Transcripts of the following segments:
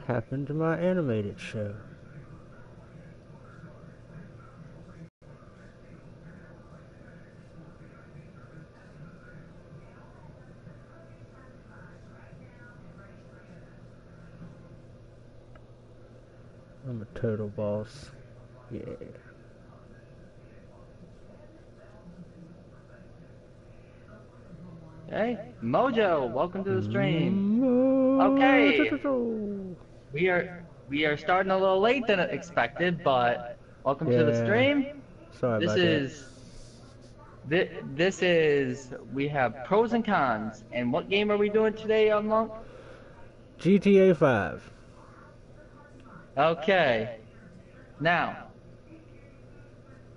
happened to my animated show? I'm a total boss. Yeah. Hey, Mojo, welcome to the stream. Okay, Mm-hmm. we are starting a little late than expected, but welcome to the Yeah. stream. Sorry This about that. is we have pros and cons. And what game are we doing today, Monk? GTA 5. Okay, now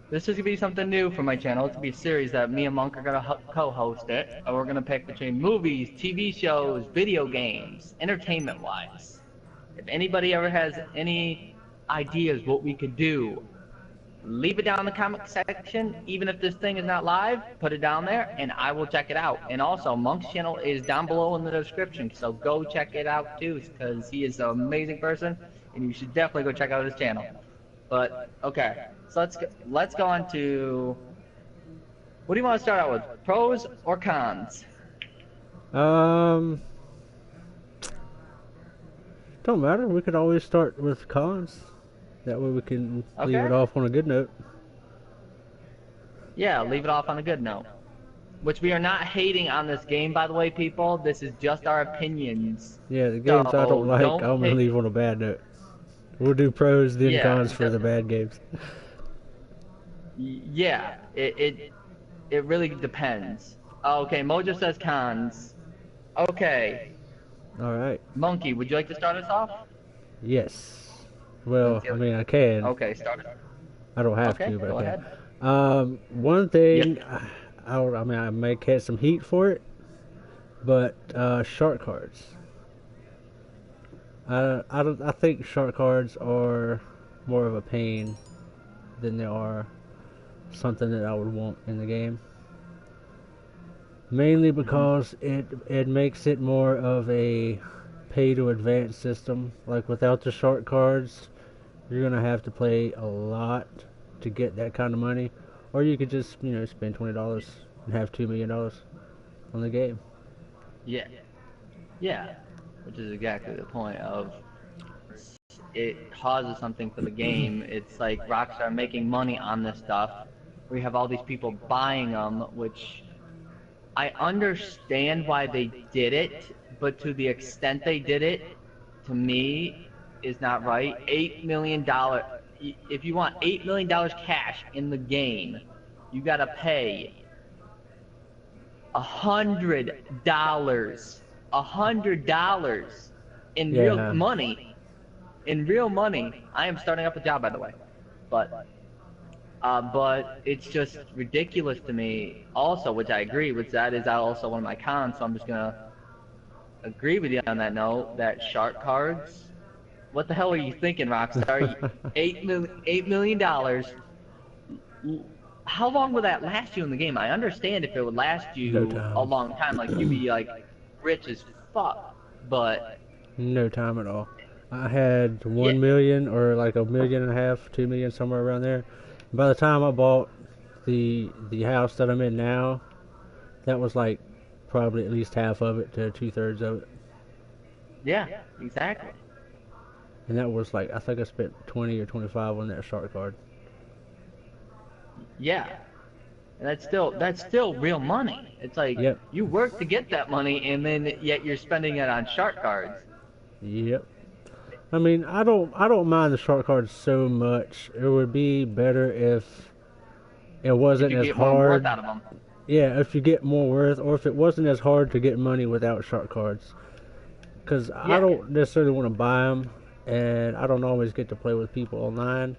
this is gonna be something new for my channel. It's gonna be a series that me and Monk are gonna co-host it, and we're gonna pick between movies, TV shows, video games, entertainment-wise. If anybody ever has any ideas what we could do, leave it down in the comment section. Even if this thing is not live, put it down there and I will check it out. And also, Monk's channel is down below in the description, so go check it out too, because he is an amazing person and you should definitely go check out his channel. But okay, so let's go on to, what do you want to start out with, pros or cons? Don't matter. We could always start with cons. That way we can leave it off on a good note. Yeah, leave it off on a good note. Which we are not hating on this game, by the way, people. This is just our opinions. Yeah, the games I don't like, I'm gonna leave on a bad note. We'll do pros, then cons for the bad games. Yeah, it really depends. Okay, Mojo says cons. Okay. Alright. Monkey, would you like to start us off? Yes. Well, I mean, I can. Okay, start it. I don't have to, but go I can. Ahead. One thing, I mean, I may catch some heat for it, but shark cards. I think shark cards are more of a pain than they are something that I would want in the game. Mainly because it makes it more of a pay to advance system. Like without the shark cards, you're gonna have to play a lot to get that kind of money, or you could just spend $20 and have $2 million on the game. Yeah, which is exactly the point of it causes something for the game. It's like Rockstar making money on this stuff. We have all these people buying them, which I understand why they did it, but to the extent they did it, to me, is not right. $8 million. If you want $8 million cash in the game, you gotta pay $100. $100 in real money. In real money. I am starting up a job, by the way, but it's just ridiculous to me. Also, which I agree with, that is also one of my cons. So I'm just gonna agree with you on that note. That shark cards. What the hell are you thinking, Rockstar? $8 million. How long will that last you in the game? I understand if it would last you a long time, like you'd be like rich as fuck, but no time at all. I had 1 million or like $1.5 million, 2 million, somewhere around there. By the time I bought the house that I'm in now, that was like probably at least half of it to 2/3 of it. Yeah, exactly. And that was like, I think I spent 20 or 25 on that shark card. Yeah, and that's still real money. It's like you work to get that money, and then yet you're spending it on shark cards. Yep. I mean, I don't mind the shark cards so much. It would be better if it wasn't as hard. More worth out of them. Yeah, if you get more worth, or if it wasn't as hard to get money without shark cards. Because I don't necessarily want to buy them, and I don't always get to play with people online.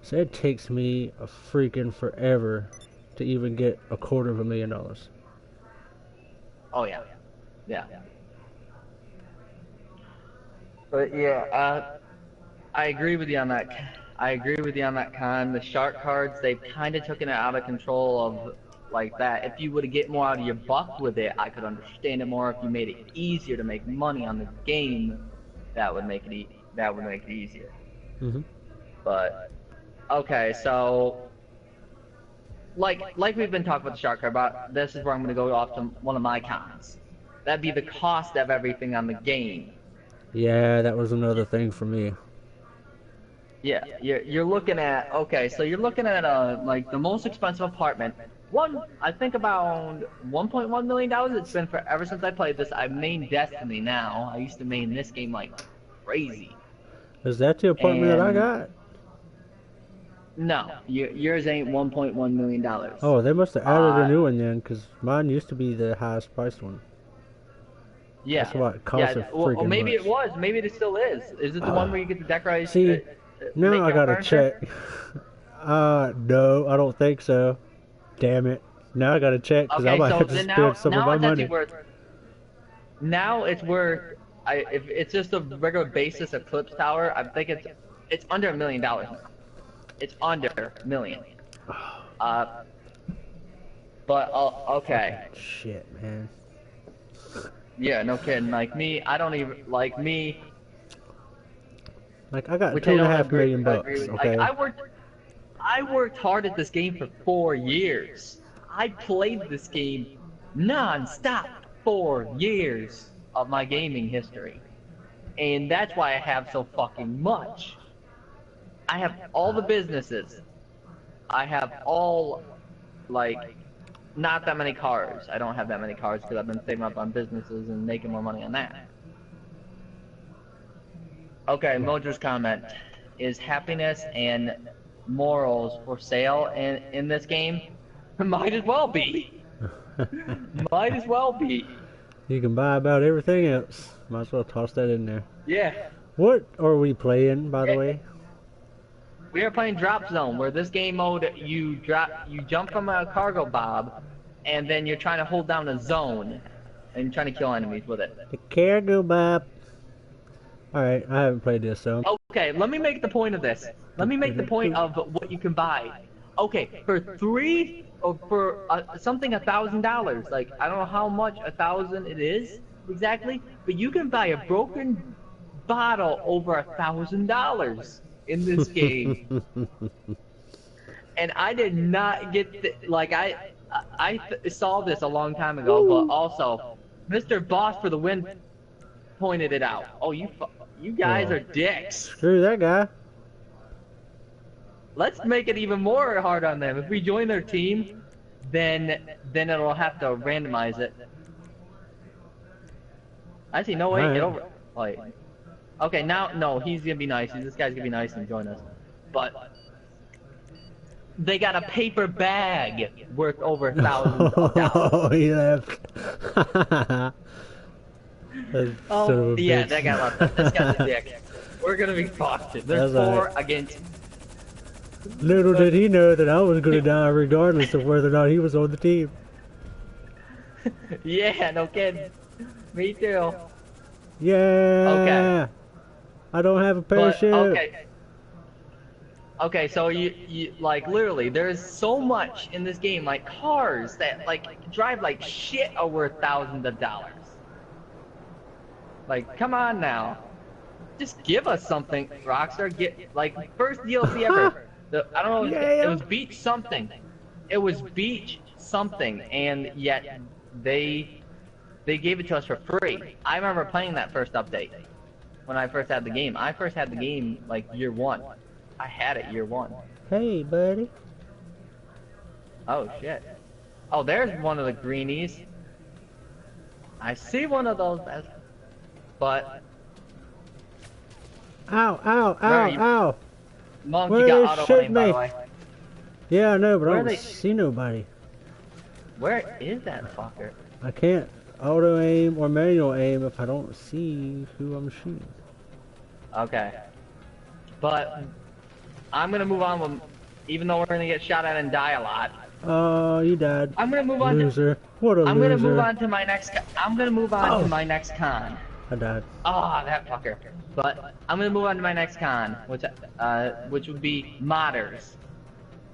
So it takes me a freaking forever to even get $250,000. Oh yeah. But yeah, I agree with you on that. I agree with you on that con. The shark cards, they've kind of taken it out of control of like that. If you were to get more out of your buck with it, I could understand it more. If you made it easier to make money on the game, that would make it that would make it easier. Mhm. But okay, so like we've been talking about the shark card, about this is where I'm gonna go off to one of my cons. That'd be the cost of everything on the game. Yeah, that was another thing for me. Yeah, you're looking at, okay, so you're looking at like the most expensive apartment. I think about $1.1 million. It's been forever since I played this. I main Destiny now. I used to main this game like crazy. Is that the apartment that I And got? no, yours ain't $1.1 million. Oh, they must have added a new one then, because mine used to be the highest priced one. Yeah. That's what cost Yeah. it Well, freaking maybe much. it was. Maybe it still is. Is it the one where you get the decoration? See, now make I your gotta furniture? check. No, I don't think so. Damn it. Now I gotta check, because I Okay, might so have to then spend some of now my it's actually money. worth. Now it's worth. If it's just a regular basis Eclipse Tower, I think it's under $1 million now. It's under $1 million. But okay. Shit, man. Yeah, no kidding. Like me, I don't even like me. Like, I got Which two I and a don't half agree million bucks, with. okay? Like I worked hard at this game for 4 years. I played this game non-stop 4 years of my gaming history. And that's why I have so fucking much. I have all the businesses. I have all, like, not that many cars. I don't have that many cars because I've been saving up on businesses and making more money on that. Okay, Mojo's comment. Is happiness and morals for sale in this game? Might as well be. Might as well be. You can buy about everything else. Might as well toss that in there. Yeah. What are we playing, by the way? We are playing Drop Zone, where this game mode you jump from a cargo bob, and then you're trying to hold down a zone, and you're trying to kill enemies with it. The cargo bob. Alright, I haven't played this, so. Okay, let me make the point of this. Let me make the point of what you can buy. Okay, for something $1,000. Like, I don't know how much 1,000 it is exactly, but you can buy a broken bottle over $1,000 in this game. And I did not get like I saw this a long time ago, but also Mr. Boss for the win pointed it out. Oh, you guys are dicks. Screw that guy. Let's make it even more hard on them. If we join their team, then it'll have to randomize it. Actually, no wait, it'll like. Okay, now no, he's gonna be nice. This guy's gonna be nice and join us. But they got a paper bag worth over $1,000. Oh, he left. Oh, yeah, that guy left. This guy's a dick. We're gonna be fucked. There's 4 against. Little did he know that I was gonna die regardless of whether or not he was on the team. Yeah, no kidding. Me too. Yeah. Okay. I don't have a parachute. Okay, so you like literally there's so much in this game, like cars that like drive like shit are worth thousands of dollars. Like, come on now. Just give us something, Rockstar. Get like first DLC ever. I don't know, it was Beach something. It was Beach something, and yet they gave it to us for free. I remember playing that first update when I first had the game. I first had the game like year 1. I had it year 1. Hey, buddy. Oh shit. Oh, there's one of the greenies. I see one of those. But. Ow! Ow! Ow! Ow! Monkey Where got auto shoot aim, by me? the way. Yeah, I know, but I Where don't see nobody. Where is that fucker? I can't auto aim or manual aim if I don't see who I'm shooting. Okay. But I'm gonna move on with, even though we're gonna get shot at and die a lot. Oh, you died. I'm gonna move on. Loser. What a loser. I'm gonna move on to my next. I'm gonna move on to my next con. I died. Ah, that fucker. But I'm gonna move on to my next con, which would be modders.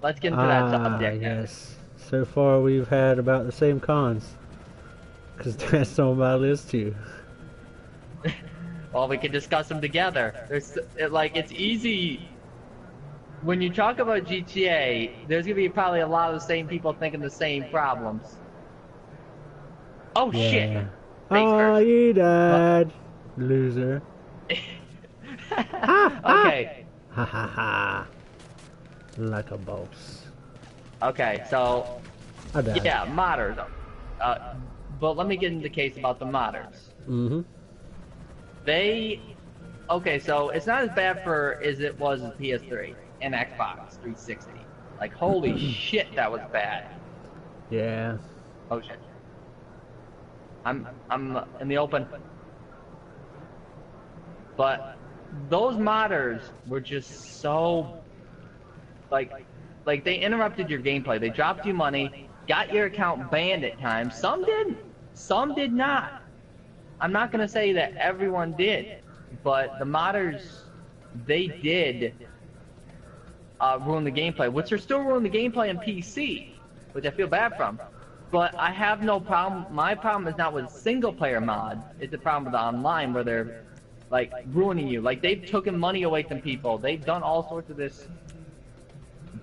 Let's get into that subject. Yes. So far we've had about the same cons. Because that's on my list too. Well, we can discuss them together. It's easy. When you talk about GTA, there's gonna be probably a lot of the same people thinking the same problems. Oh shit! Yeah. Face Oh, hurts. you died, loser. Okay. Ha ha ha. Like a boss. Okay, so I died. yeah, modders. But let me get into the case about the modders. Mm-hmm. Okay, so it's not as bad as it was with PS3 and Xbox 360. Like, holy shit, that was bad. Yeah. Oh shit. I'm in the open. But those modders were just so like they interrupted your gameplay. They dropped you money, got your account banned at times. Some didn't. Some did not. I'm not gonna say that everyone did, but the modders, they did ruin the gameplay, which are still ruining the gameplay in PC, which I feel bad from. But I have no problem. My problem is not with single player mods. It's a problem with the online where they're like ruining you. Like they've taken money away from people. They've done all sorts of this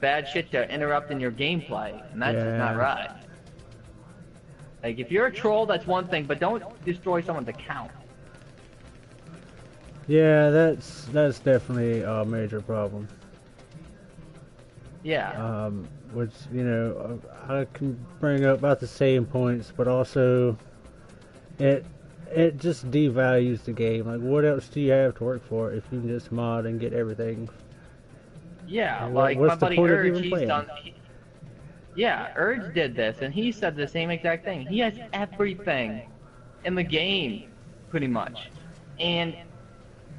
bad shit to interrupt in your gameplay, and that's just not right. Like if you're a troll, that's one thing, but don't destroy someone's account. Yeah, that's definitely a major problem. Yeah. Which, you know, I can bring up about the same points, but also it just devalues the game. Like, what else do you have to work for if you can just mod and get everything? Yeah, like my buddy Urge, he's yeah, Urge did this, and he said the same exact thing. He has everything in the game, pretty much, and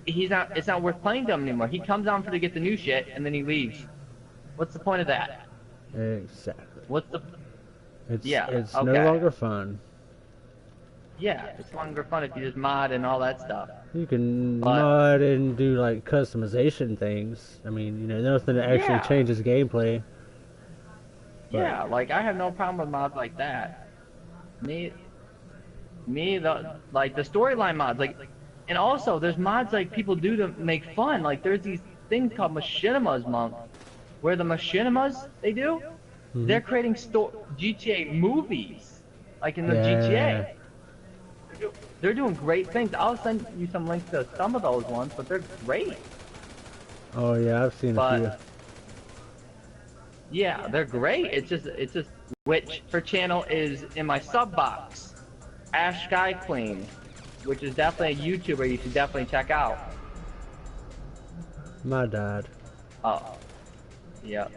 it's not worth playing them anymore. He comes on to get the new shit, and then he leaves. What's the point of that? Exactly. What's the... It's no longer fun. Yeah, it's no longer fun if you just mod and all that stuff. You can mod and do like customization things. I mean, you know, nothing that actually changes gameplay. But... yeah, like I have no problem with mods like that. The storyline mods, like, and also there's mods like people do to make fun. Like there's these things called machinimas, Monk, where the machinimas they're creating GTA movies, like in the GTA. They're doing great things. I'll send you some links to some of those ones, but they're great. Oh yeah, I've seen a few. Yeah, they're great. It's just which her channel is in my sub box, Ash Sky Queen, which is definitely a YouTuber you should definitely check out. My dad. Oh, yeah.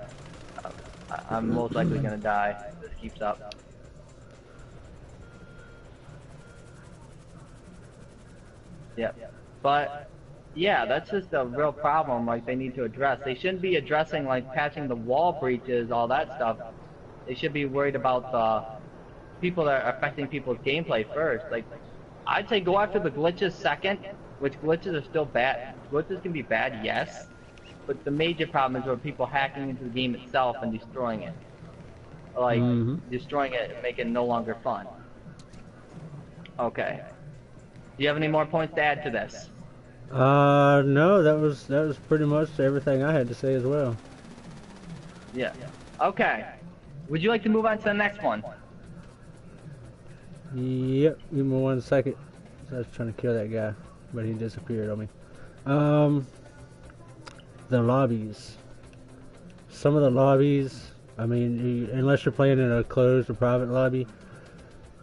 I'm most likely gonna die if this keeps up. Yep. But yeah, that's just a real problem. Like they need to address. They shouldn't be addressing like patching the wall breaches, all that stuff. They should be worried about the people that are affecting people's gameplay first. Like I'd say go after the glitches second, which glitches are still bad. Glitches can be bad, yes, but the major problem is where people hacking into the game itself and destroying it. Like destroying it and making it no longer fun. Okay. Do you have any more points to add to this? No, that was pretty much everything I had to say as well. Yeah. Okay. Would you like to move on to the next one? Yep. Give me 1 second. I was trying to kill that guy, but he disappeared on me. The lobbies. Some of the lobbies, I mean, unless you're playing in a closed or private lobby,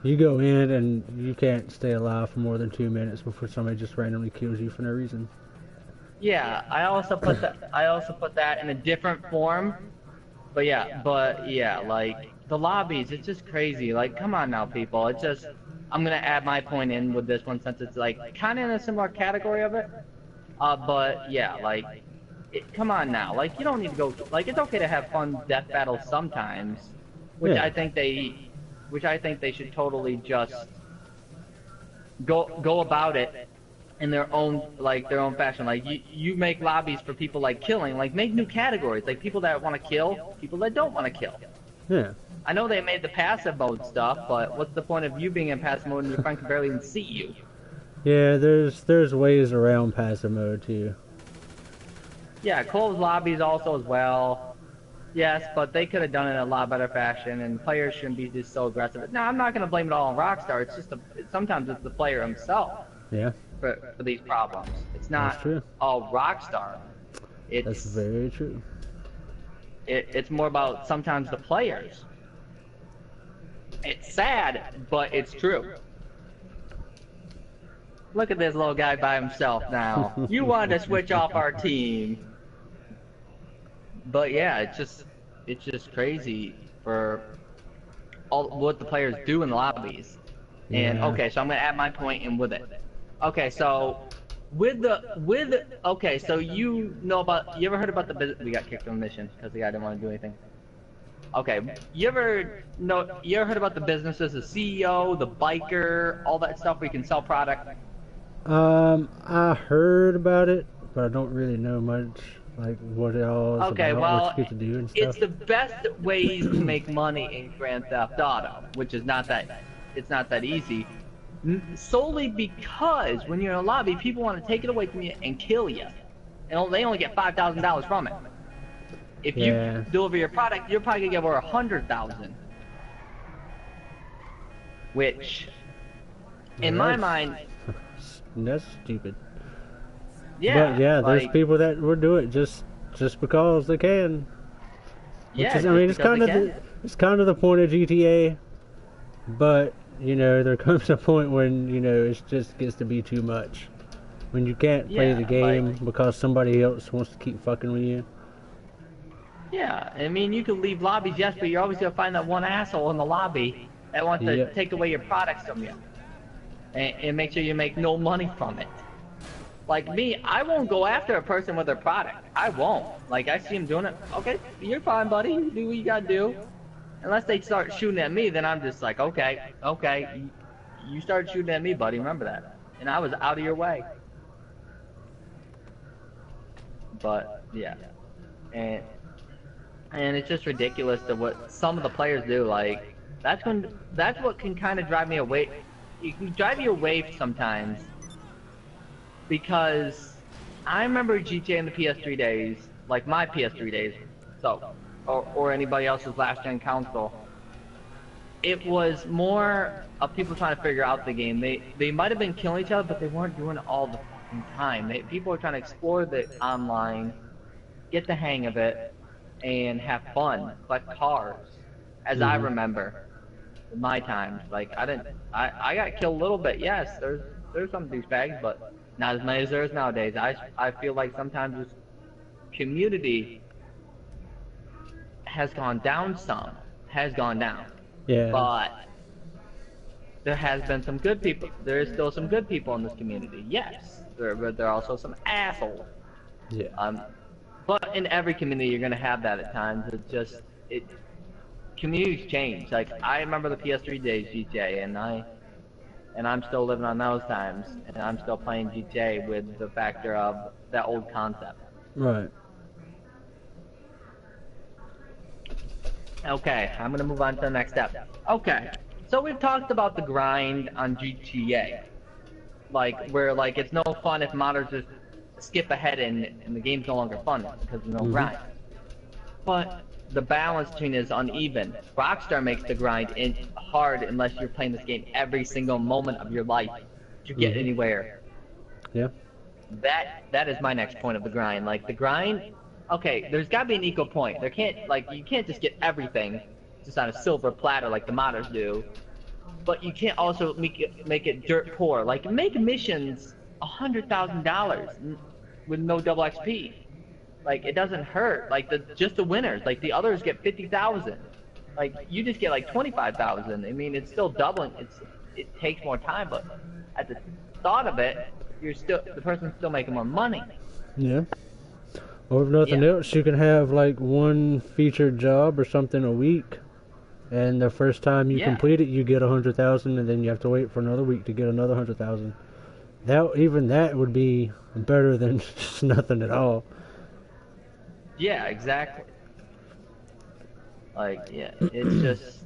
you go in and you can't stay alive for more than 2 minutes before somebody just randomly kills you for no reason. Yeah, I also put that in a different form. But yeah, like the lobbies, it's just crazy. Like, come on now, people. It's just, I'm gonna add my point in with this one since it's like kind of in a similar category of it. But yeah, like, come on now. Like, you don't need to go. Like, it's okay to have fun death battles sometimes, which I think they should totally just go about it in their own fashion. Like you make lobbies for people like killing, like make new categories, like people that want to kill, people that don't want to kill. Yeah. I know they made the passive mode stuff, but what's the point of you being in passive mode and your friend can barely even see you? Yeah, there's ways around passive mode too. Yeah, closed lobbies also as well. Yes, but they could have done it in a lot better fashion, and players shouldn't be just so aggressive. Now, I'm not going to blame it all on Rockstar. It's just sometimes it's the player himself Yeah, for these problems. It's that's not true. all Rockstar. That's It's very true. it's more about sometimes the players. It's sad, but it's true. Look at this little guy by himself now. You wanted to switch off our team. But yeah, it's just crazy for all what the players do in the lobbies. And Yeah. okay, so I'm gonna add my point in with it. Okay, so okay, so you ever heard about we got kicked from the mission because the guy didn't want to do anything. Okay, you ever heard about the businesses, the CEO, the biker, all that stuff where you can sell product? I heard about it, but I don't really know much, like what it all is Okay, about, well, what you get to do and stuff. it's the best ways to make money in Grand Theft Auto, which is not that easy. Solely because when you're in a lobby, people want to take it away from you and kill you, and they only get $5,000 from it. If you deliver your product, you're probably gonna get over 100,000, which, in my mind, that's stupid. yeah. But yeah, there's like, people that will do it just because they can. Yeah, I mean, it's kind of the point of GTA, but you know, there comes a point when it just gets to be too much. When you can't play the game because somebody else wants to keep fucking with you. Yeah, I mean, you can leave lobbies, yes, but you're always gonna find that one asshole in the lobby that wants to take away your products from you, and make sure you make no money from it. Like me, I won't go after a person with their product. I won't. Like, I see them doing it. Okay, you're fine, buddy. You do what you gotta do. Unless they start shooting at me, then I'm just like, okay, you started shooting at me, buddy. Remember that. And I was out of your way. But yeah, and it's just ridiculous to what some of the players do. Like, that's what can kind of drive me away. It can drive you away sometimes. Because I remember GTA in the PS3 days, like my PS3 days, or anybody else's last gen console. It was more of people trying to figure out the game. They might have been killing each other, but they weren't doing it all the fucking time. People were trying to explore the online, get the hang of it, and have fun, collect cars. As I remember, in my times, like I got killed a little bit. Yes, there's some douchebags, but not as many as there is nowadays. I feel like sometimes this community has gone down some. Yeah. But there has been some good people. There is still some good people in this community. Yes. But there are also some assholes. Yeah. But in every community you're gonna have that at times. Communities change. Like, I remember the PS3 days GTA, and I'm still living on those times, and I'm still playing GTA with the factor of that old concept. Right. Okay, I'm gonna move on to the next step. Okay, so we've talked about the grind on GTA, like where it's no fun if modders just skip ahead and the game's no longer fun because there's no grind. But the balance between is uneven. Rockstar makes the grind hard unless you're playing this game every single moment of your life to get anywhere. Yeah. That is my next point of the grind. Like, the grind, okay, there's gotta be an equal point. You can't just get everything just on a silver platter like the modders do. But you can't also make it dirt poor. Like, make missions $100,000 with no double XP. Like, it doesn't hurt. Like, just the winners. Like, the others get 50,000. Like, you just get like 25,000. I mean, it's still doubling. It takes more time, but at the thought of it, the person's still making more money. Yeah. Or if nothing else, you can have like one featured job or something a week, and the first time you complete it, you get 100,000, and then you have to wait for another week to get another 100,000. That would be better than just nothing at all. Yeah, exactly. Like, yeah, it's just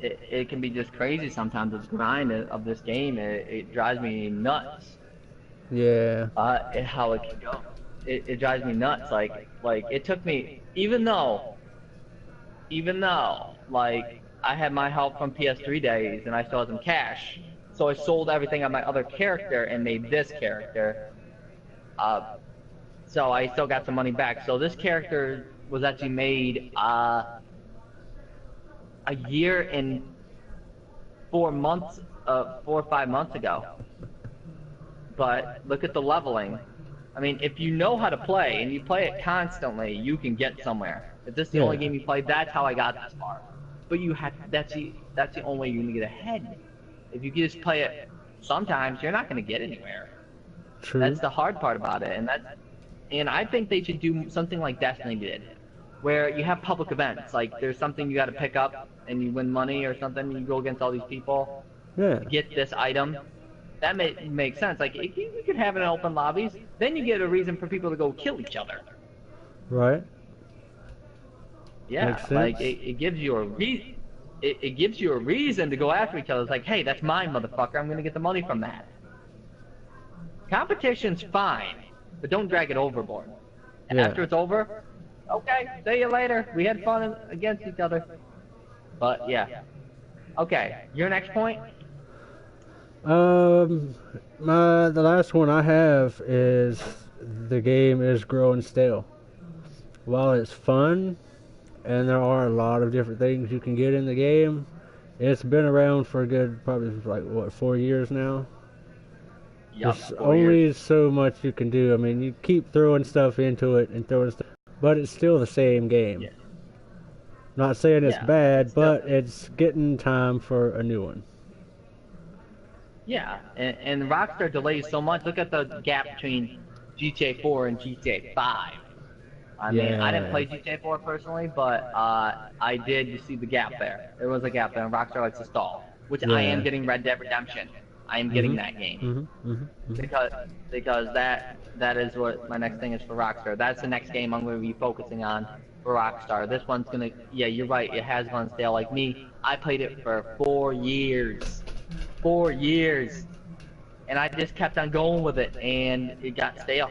it can be just crazy sometimes. The grind of this game, it drives me nuts. Yeah. How it can go. It drives me nuts. Like it took me, even though like I had my help from PS3 days and I still had some cash, so I sold everything on my other character and made this character. So I still got some money back. So this character was actually made a year and 4 months, 4 or 5 months ago. But look at the leveling. I mean, if you know how to play and you play it constantly, you can get somewhere. If this is the only game you play, that's how I got this far. But you have that's the only way you're gonna get ahead. If you just play it sometimes, you're not gonna get anywhere. True. That's the hard part about it, and I think they should do something like Destiny did, where you have public events. Like there's something you got to pick up and you win money or something. You go against all these people. Yeah. To get this item. That makes sense. Like you could have it in open lobbies, then you get a reason for people to go kill each other. Right. Yeah, Makes sense. like it gives you a it gives you a reason to go after each other. It's like, hey, that's mine, motherfucker. I'm gonna get the money from that. Competition's fine, but don't drag it overboard. And Yeah. after it's over, okay, see you later. We had fun against each other. But yeah. Okay, your next point? The last one I have is the game is growing stale. While it's fun, and there are a lot of different things you can get in the game, it's been around for a good, probably like, what, 4 years now? Yup, There's 4 years. only so much you can do. I mean, you keep throwing stuff into it and throwing stuff, but it's still the same game. Yeah. Not saying it's Yeah, bad, it's still- but it's getting time for a new one. Yeah, and Rockstar delays so much. Look at the gap between GTA 4 and GTA 5. I mean, I didn't play GTA 4 personally, but I did see the gap there. There was a gap there, and Rockstar likes to stall. Which I am Yeah. getting Red Dead Redemption. I am getting that game because that is what my next thing is for Rockstar. That's the next game I'm going to be focusing on for Rockstar. This one's gonna, yeah, you're right. It has gone stale. Like me, I played it for 4 years. 4 years, and I just kept on going with it, and it got stale.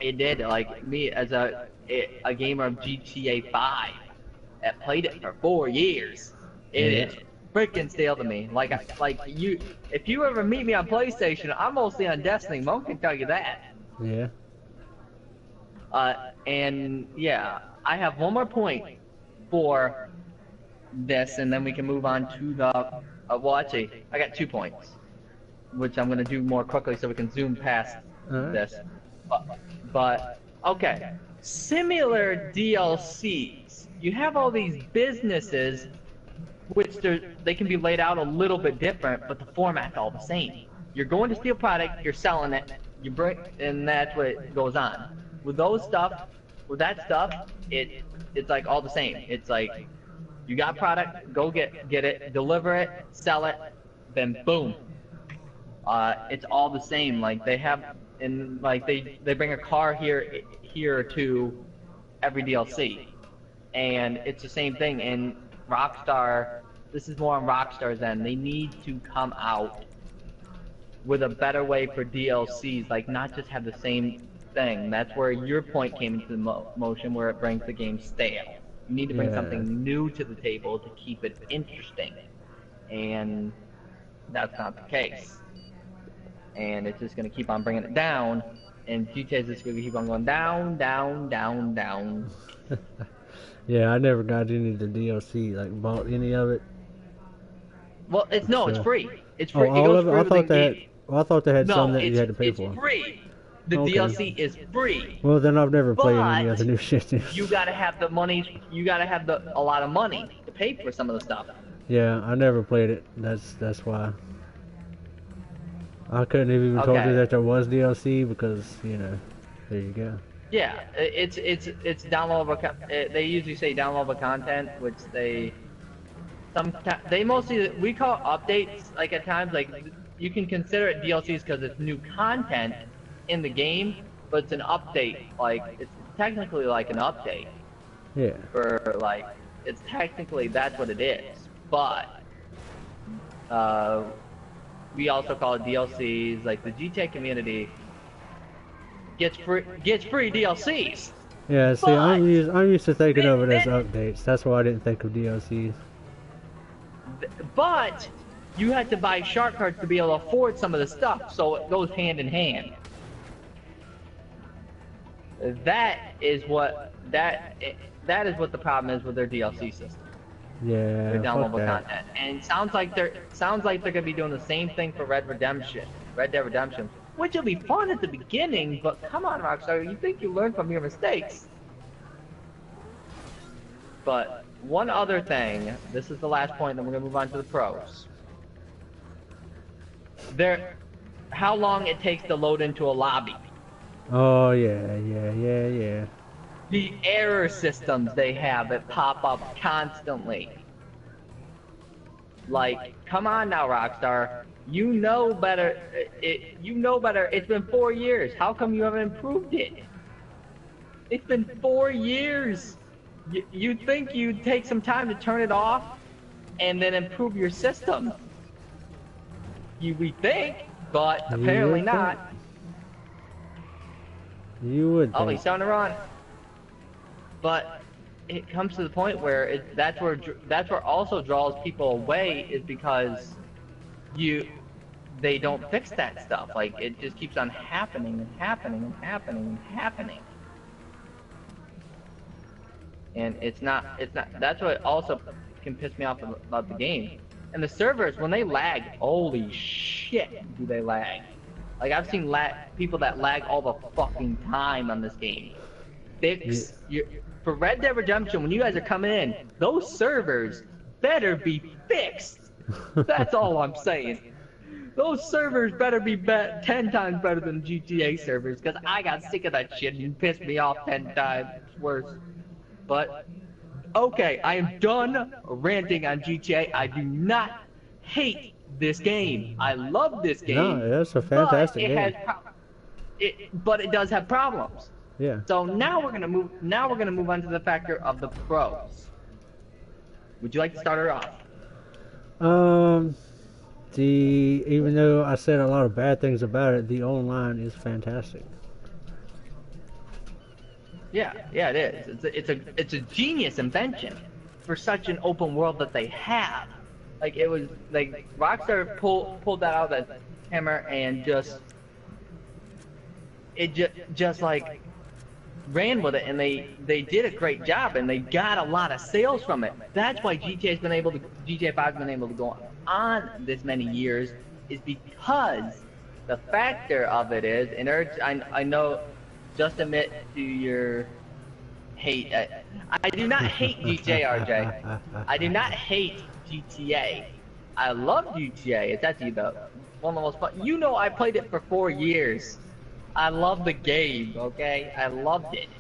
It did. Like me, as a gamer of GTA 5, that played it for 4 years, it is freaking stale to me. Like you, if you ever meet me on PlayStation, I'm mostly on Destiny. Monk can tell you that. Yeah. And yeah, I have one more point for this, and then we can move on to the. Well, actually, I got 2 points, which I'm going to do more quickly so we can zoom past this. But, okay. Similar DLCs. You have all these businesses, which they can be laid out a little bit different, but the format's all the same. You're going to steal product, you're selling it, and that's what goes on. With that stuff, it's like all the same. It's like, you got product, go get it, deliver it, sell it, then boom. It's all the same. Like they have, and like they bring a car here to every DLC, and it's the same thing. And Rockstar, this is more on Rockstar's end. They need to come out with a better way for DLCs, like not just have the same thing. That's where your point came into the motion, where it brings the game stale. You need to bring something new to the table to keep it interesting, and that's not the case. And it's just going to keep on bringing it down, and GTA is just going to keep on going down, down, down, down. Yeah, I never got any of the DLC, like bought any of it. Well, it's free. It's free. Oh, it all goes of it? I thought game. I thought they had some that you had to pay it's for. Free. The Okay. DLC is free. Well, then I've never played But any other new shit. you gotta have the money. You gotta have a lot of money to pay for some of the stuff. Yeah, I never played it. That's why. I couldn't have even told Okay. you that there was DLC because, there you go. Yeah, it's downloadable. They usually say downloadable content, which they mostly, we call updates. Like at times, like you can consider it DLCs because it's new content in the game, but it's an update. Like it's technically like an update. Yeah. For like, it's technically that's what it is. But We also call it DLCs. Like the GTA community gets free DLCs. Yeah, see, But I'm used to thinking of it as then, updates. That's why I didn't think of DLCs. but you had to buy shark cards to be able to afford some of the stuff, so it goes hand in hand. That is what the problem is with their DLC system. Yeah, Their fuck downloadable that. content, and it sounds like they're gonna be doing the same thing for Red Dead Redemption, which will be fun at the beginning. But come on, Rockstar, you think you learn from your mistakes? But one other thing, this is the last point, then we're gonna move on to the pros. How long it takes to load into a lobby. Oh yeah. The error systems they have that pop up constantly. Like, come on now, Rockstar. You know better. You know better. It's been 4 years. How come you haven't improved it? It's been 4 years. You'd think you'd take some time to turn it off and then improve your system. We think, but apparently not. You would think. Oh, he's starting to run. But it comes to the point where that's where also draws people away, is because they don't fix that stuff. Like, it just keeps on happening and happening and happening and happening. And it's not that's what also can piss me off about the game. And the servers, when they lag, holy shit, do they lag. Like, I've seen people that lag all the fucking time on this game. For Red Dead Redemption, when you guys are coming in, those servers better be fixed. That's all I'm saying. Those servers better be 10 times better than GTA servers, because I got sick of that shit and it pissed me off 10 times worse. But, okay, I am done ranting on GTA. I do not hate this game. I love this game. No, it's a fantastic game. But it does have problems. Yeah. So now we're gonna move on to the factor of the pros. Would you like to start her off? Even though I said a lot of bad things about it, the online is fantastic. Yeah, it is. It's a genius invention for such an open world that they have. Like, it was like Rockstar pulled that out of the hammer and just like ran with it, and they did a great job, and they got a lot of sales from it. That's why GTA 5's been able to go on this many years, is because the factor of it is, and I know, just admit to your hate. I do not hate GTA, RJ. I do not hate GTA. I love GTA. It's actually one of the most fun. You know, I played it for 4 years. I love the game, okay? I loved it.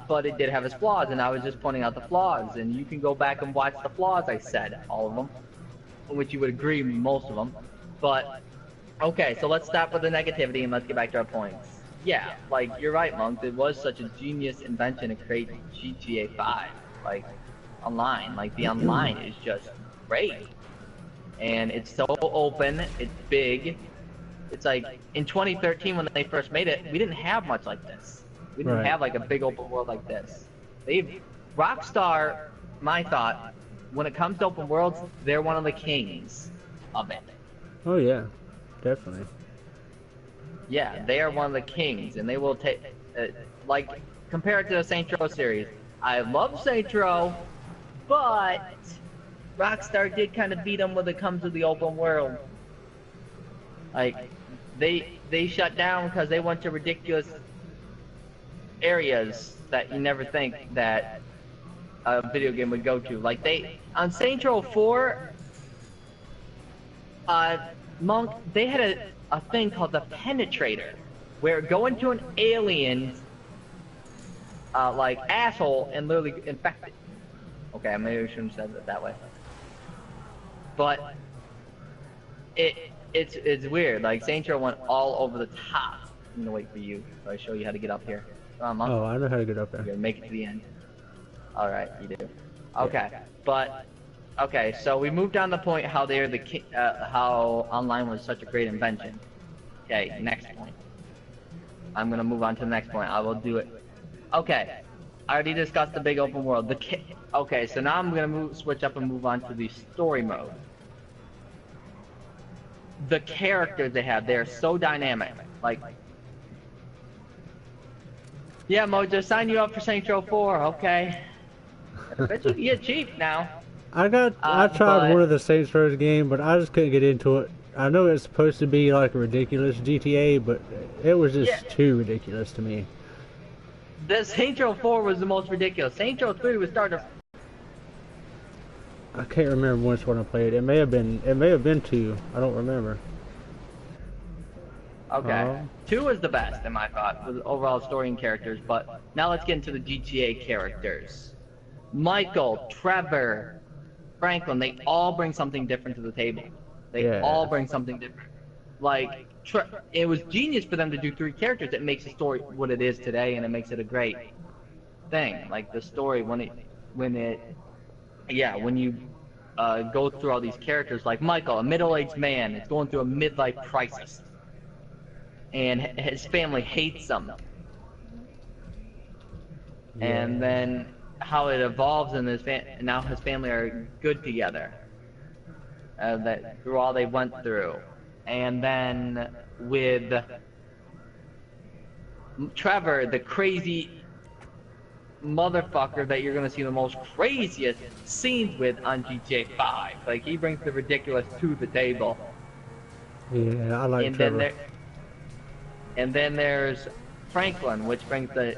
But it did have its flaws, and I was just pointing out the flaws. And you can go back and watch the flaws I said, all of them, which you would agree with most of them. But, okay, so let's stop with the negativity and let's get back to our points. Yeah, like, you're right, Monk. It was such a genius invention to create GTA 5, like, online. Like, the online is just great. And it's so open, it's big. It's like, in 2013 when they first made it, we didn't have much like this. We didn't have like a big open world like this. Rockstar, my thought, when it comes to open worlds, they're one of the kings of it. Oh yeah, definitely. Yeah, they are one of the kings, and they will take, like, compared to the Saints Row series. I love Saints Row, but Rockstar did kind of beat them when it comes to the open world. Like, they shut down because they went to ridiculous areas that you never think that a video game would go to. Like, on Saints Row 4, Monk, they had a thing called the Penetrator, where go into an alien's like asshole and literally infect it. Okay, maybe I shouldn't have said it that way. But it's weird. Like, Saints Row went all over the top. I'm gonna wait for you so I show you how to get up here. Come on, Monk. Oh, I know how to get up there. You're gonna make it to the end. All right, you do. Okay, but Okay, so we moved on the point how they're how online was such a great invention. Okay, next point. I'm gonna move on to the next point. I will do it. Okay, I already discussed the big open world. Okay, so now I'm gonna switch up and move on to the story mode. The characters they have, they're so dynamic. Like, yeah, Mojo, sign you up for Saints Row 4. Okay. I bet you can get cheap now. I tried one of the Saints Row game, but I just couldn't get into it. I know it's supposed to be like a ridiculous GTA, but it was just too ridiculous to me. The Saints Row 4 was the most ridiculous. Saints Row 3 was starting to... I can't remember which one I played. It may have been 2. I don't remember. Okay. 2 was the best in my thought, with overall story and characters, but now let's get into the GTA characters. Michael, Trevor, Franklin, they all bring something different to the table. They all bring something different. Like, it was genius for them to do 3 characters. It makes the story what it is today, and it makes it a great thing. Like, the story, when you go through all these characters, like Michael, a middle-aged man, is going through a midlife crisis, and his family hates him. Yeah. And then how it evolves in now his family are good together. That through all they went through. And then with Trevor, the crazy motherfucker that you're gonna see the most craziest scenes with on GTA 5. Like, he brings the ridiculous to the table. Yeah, I like Trevor. And then there's Franklin, which brings the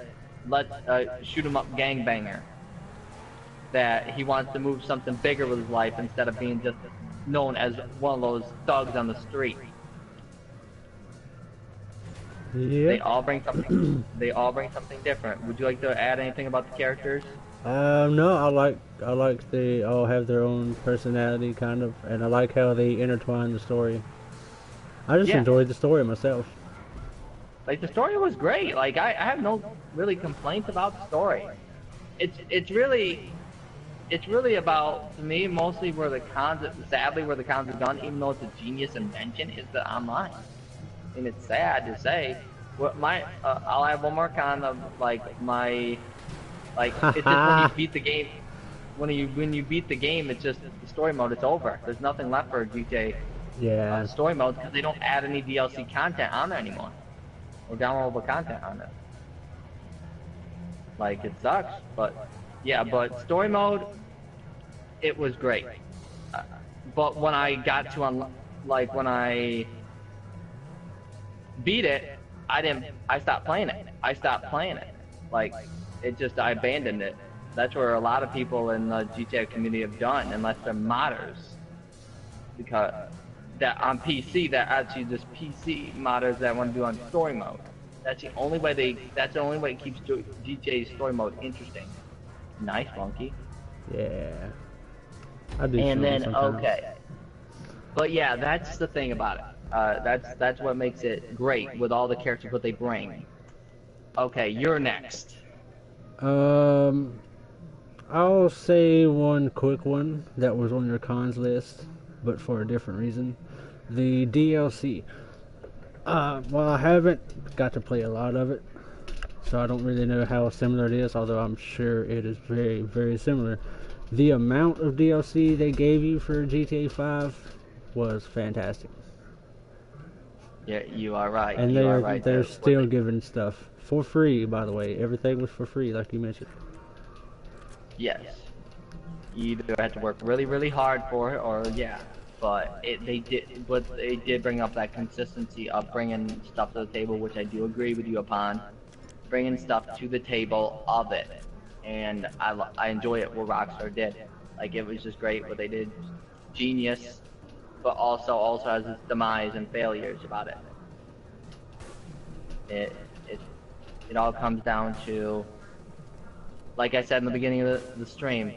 shoot 'em up gangbanger. That he wants to move something bigger with his life instead of being just known as one of those thugs on the street. Yeah. They all bring something. They all bring something different. Would you like to add anything about the characters? No, I like they all have their own personality, kind of, and I like how they intertwine the story. I just enjoyed the story myself. Like, the story was great. Like, I have no really complaints about the story. It's really about, to me, mostly where the cons, sadly, where the cons have gone, even though it's a genius invention, is the online. And it's sad to say. What I'll add one more con of, like, it's just when you beat the game, when you beat the game, it's just the story mode, it's over. There's nothing left for GTA story mode, because they don't add any DLC content on there anymore. Or downloadable content on it. Like, it sucks, but yeah, but story mode, it was great. But when I got to when I beat it, I stopped playing it. Like, I abandoned it. That's where a lot of people in the GTA community have done, unless they're modders. Because that on PC, that actually just PC modders that want to do on story mode. That's the only way it keeps GTA's story mode interesting. Nice, Monkey. Yeah. I do. And then but yeah, that's the thing about it. That's what makes it great with all the characters what they bring. Okay, you're next. I'll say one quick one that was on your cons list, but for a different reason. The DLC. Well, I haven't got to play a lot of it, so I don't really know how similar it is, although I'm sure it is very, very similar. The amount of DLC they gave you for GTA 5 was fantastic. Yeah, you are right. And they're still giving stuff for free, by the way. Everything was for free, like you mentioned. Yes. You either had to work really, really hard for it, or but they did bring up that consistency of bringing stuff to the table, which I do agree with you upon. Bringing stuff to the table of it, and I enjoy it what Rockstar did. Like, it was just great what they did, genius, but also has its demise and failures about it. It all comes down to, like I said in the beginning of the stream,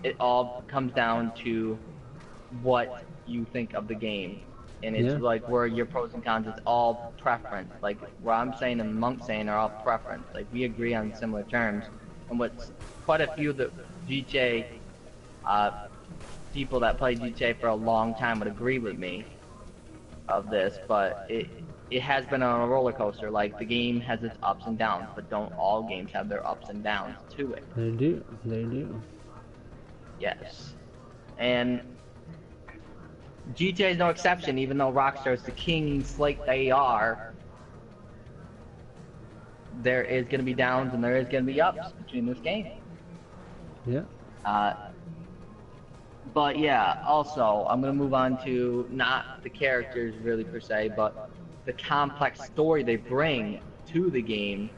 it all comes down to what you think of the game. And it's like where your pros and cons, it's all preference. Like, what I'm saying and Monk's saying are all preference. Like, we agree on similar terms. And what's quite a few of the GTA People that play GTA for a long time would agree with me of this, but it has been on a roller coaster. Like, the game has its ups and downs, but don't all games have their ups and downs to it? They do. They do. Yes. And GTA is no exception, even though Rockstar is the kings like they are. There is going to be downs and there is going to be ups between this game. Yeah. But yeah, also, I'm going to move on to not the characters really per se, but the complex story they bring to the game.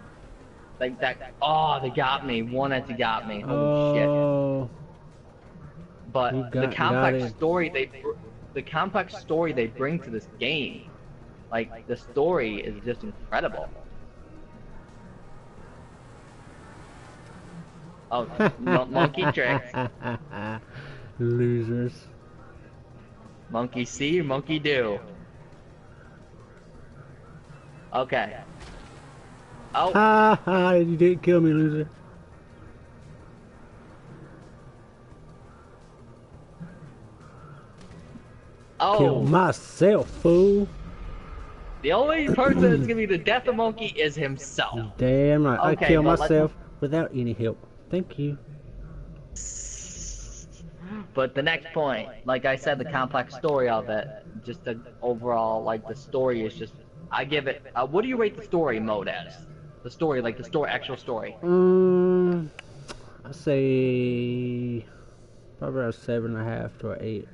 Like that, oh, they got me. One that got me. Holy shit. But the complex story they bring to this game, like, the story is just incredible. Oh, monkey tricks. Losers. Monkey see, monkey do. Okay. Oh. Ha ha! You didn't kill me, loser. Oh. Kill myself, fool. The only person that's gonna be the death of Monkey is himself. Damn right. Okay, I kill myself without any help. Thank you. But the next point, like I said, the complex story of it, just the overall, like, the story is just, I give it, what do you rate the story mode as? The story, like the story, actual story. I say probably a 7.5 to an 8.